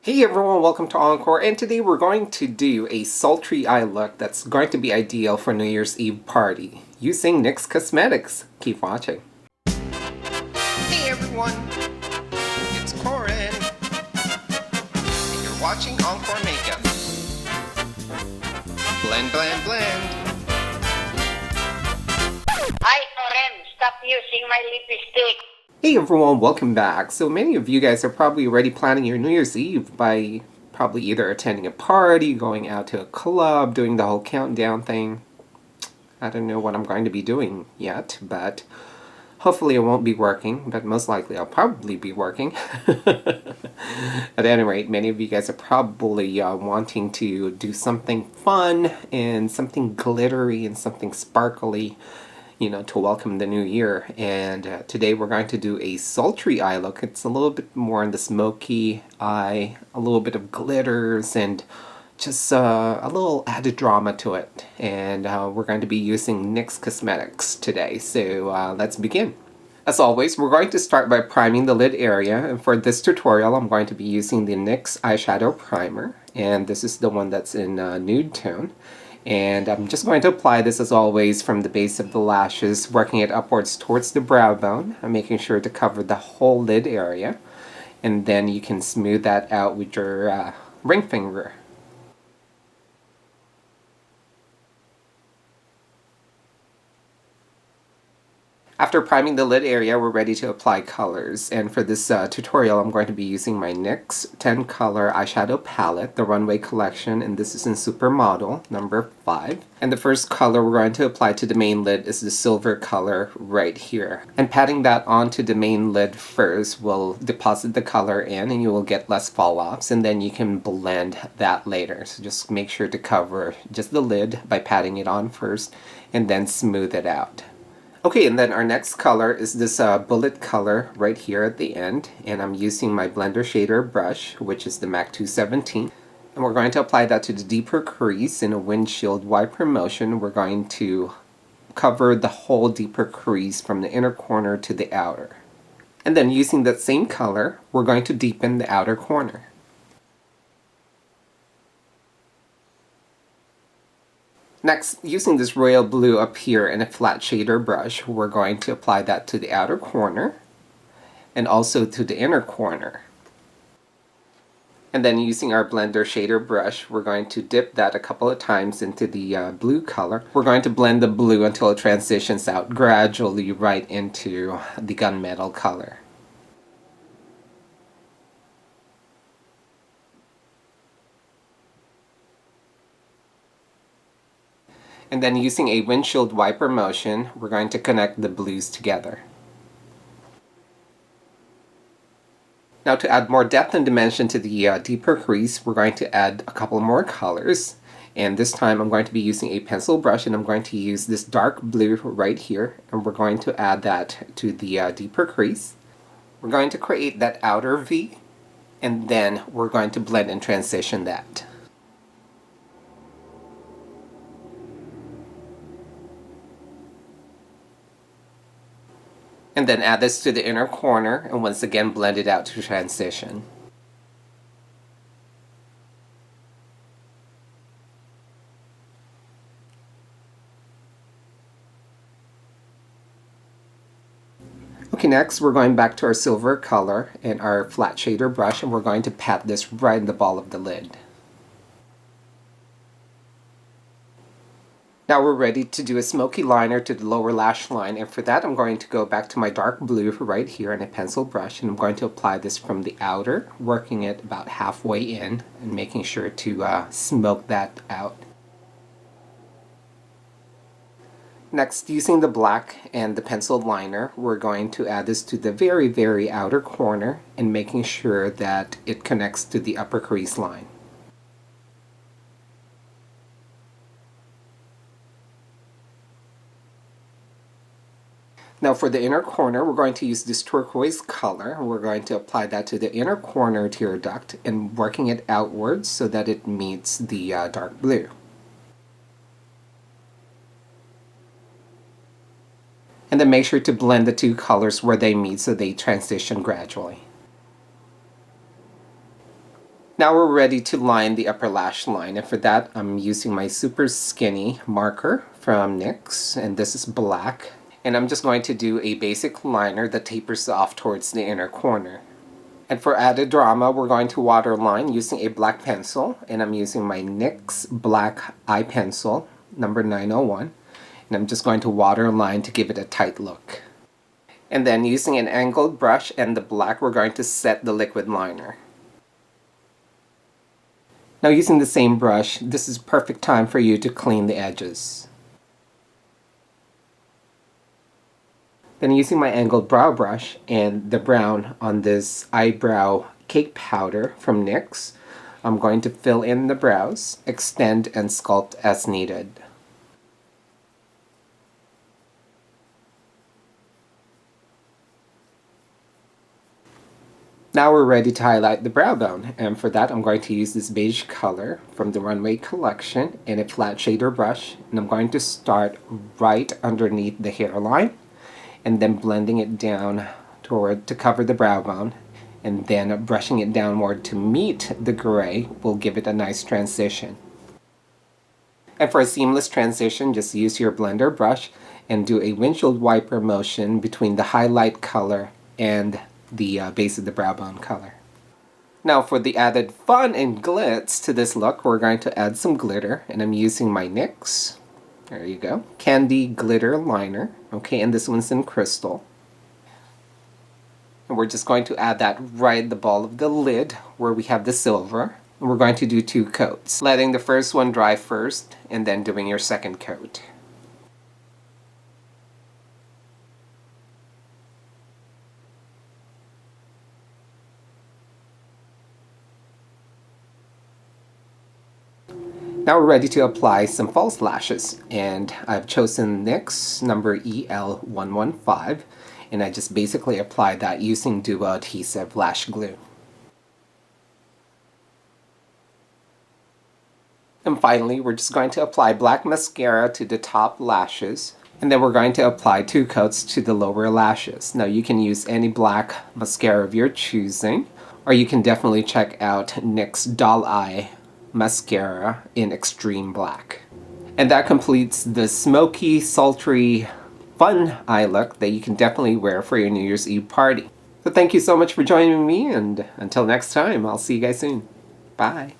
Hey everyone, welcome to Encore, and today we're going to do a sultry eye look that's going to be ideal for New Year's Eve party using NYX Cosmetics. Keep watching. Hey everyone, it's Corin, and you're watching EnKoreMakeup. Blend, blend, blend. Hi, Corin. Stop using my lipstick. Hey everyone, welcome back. So many of you guys are probably already planning your New Year's Eve by probably either attending a party, going out to a club, doing the whole countdown thing. I don't know what I'm going to be doing yet, but hopefully it won't be working, but most likely I'll probably be working. At any rate, many of you guys are probably wanting to do something fun and something glittery and something sparkly, you know, to welcome the new year. And today we're going to do a sultry eye look. It's a little bit more in the smoky eye, a little bit of glitters, and just a little added drama to it. And we're going to be using NYX Cosmetics today. So let's begin. As always, we're going to start by priming the lid area. And for this tutorial, I'm going to be using the NYX Eyeshadow Primer. And this is the one that's in nude tone. And I'm just going to apply this, as always, from the base of the lashes, working it upwards towards the brow bone. I'm making sure to cover the whole lid area. And then you can smooth that out with your ring finger. After priming the lid area, we're ready to apply colors. And for this tutorial, I'm going to be using my NYX 10 color eyeshadow palette, the Runway collection, and this is in Supermodel, number 5. And the first color we're going to apply to the main lid is the silver color right here. And patting that onto the main lid first will deposit the color in, and you will get less fall-offs, and then you can blend that later. So just make sure to cover just the lid by patting it on first, and then smooth it out. Okay, and then our next color is this bullet color right here at the end, and I'm using my blender shader brush, which is the MAC 217, and we're going to apply that to the deeper crease in a windshield wiper motion. We're going to cover the whole deeper crease from the inner corner to the outer. And then using that same color, we're going to deepen the outer corner. Next, using this royal blue up here and a flat shader brush, we're going to apply that to the outer corner and also to the inner corner. And then using our blender shader brush, we're going to dip that a couple of times into the blue color. We're going to blend the blue until it transitions out gradually right into the gunmetal color. And then using a windshield wiper motion, we're going to connect the blues together. Now to add more depth and dimension to the deeper crease, we're going to add a couple more colors. And this time I'm going to be using a pencil brush, and I'm going to use this dark blue right here, and we're going to add that to the deeper crease. We're going to create that outer V, and then we're going to blend and transition that. And then add this to the inner corner, and once again blend it out to transition. Okay, next we're going back to our silver color and our flat shader brush, and we're going to pat this right in the ball of the lid. Now we're ready to do a smoky liner to the lower lash line, and for that I'm going to go back to my dark blue right here and a pencil brush, and I'm going to apply this from the outer, working it about halfway in and making sure to smoke that out. Next, using the black and the pencil liner, we're going to add this to the very, very outer corner and making sure that it connects to the upper crease line. Now for the inner corner, we're going to use this turquoise color. We're going to apply that to the inner corner tear duct and working it outwards so that it meets the dark blue. And then make sure to blend the two colors where they meet so they transition gradually. Now we're ready to line the upper lash line, and for that I'm using my super skinny marker from NYX, and this is black. And I'm just going to do a basic liner that tapers off towards the inner corner. And for added drama, we're going to waterline using a black pencil, and I'm using my NYX Black Eye Pencil, number 901. And I'm just going to waterline to give it a tight look. And then using an angled brush and the black, we're going to set the liquid liner. Now using the same brush, this is perfect time for you to clean the edges. Then using my angled brow brush and the brown on this eyebrow cake powder from NYX, I'm going to fill in the brows, extend and sculpt as needed. Now we're ready to highlight the brow bone, and for that I'm going to use this beige color from the Runway collection in a flat shader brush, and I'm going to start right underneath the hairline and then blending it down to cover the brow bone, and then brushing it downward to meet the gray will give it a nice transition. And for a seamless transition, just use your blender brush and do a windshield wiper motion between the highlight color and the base of the brow bone color. Now for the added fun and glitz to this look, we're going to add some glitter, and I'm using my NYX, there you go, Candy Glitter Liner, okay, and this one's in crystal. And we're just going to add that right at the ball of the lid where we have the silver. And we're going to do 2 coats, letting the first one dry first and then doing your second coat. Now we're ready to apply some false lashes, and I've chosen NYX number EL115, and I just basically apply that using Duo Adhesive Lash Glue. And finally, we're just going to apply black mascara to the top lashes, and then we're going to apply 2 coats to the lower lashes. Now you can use any black mascara of your choosing, or you can definitely check out NYX Doll Eye Mascara in Extreme Black. And that completes the smoky, sultry, fun eye look that you can definitely wear for your New Year's Eve party. So thank you so much for joining me, and until next time, I'll see you guys soon. Bye.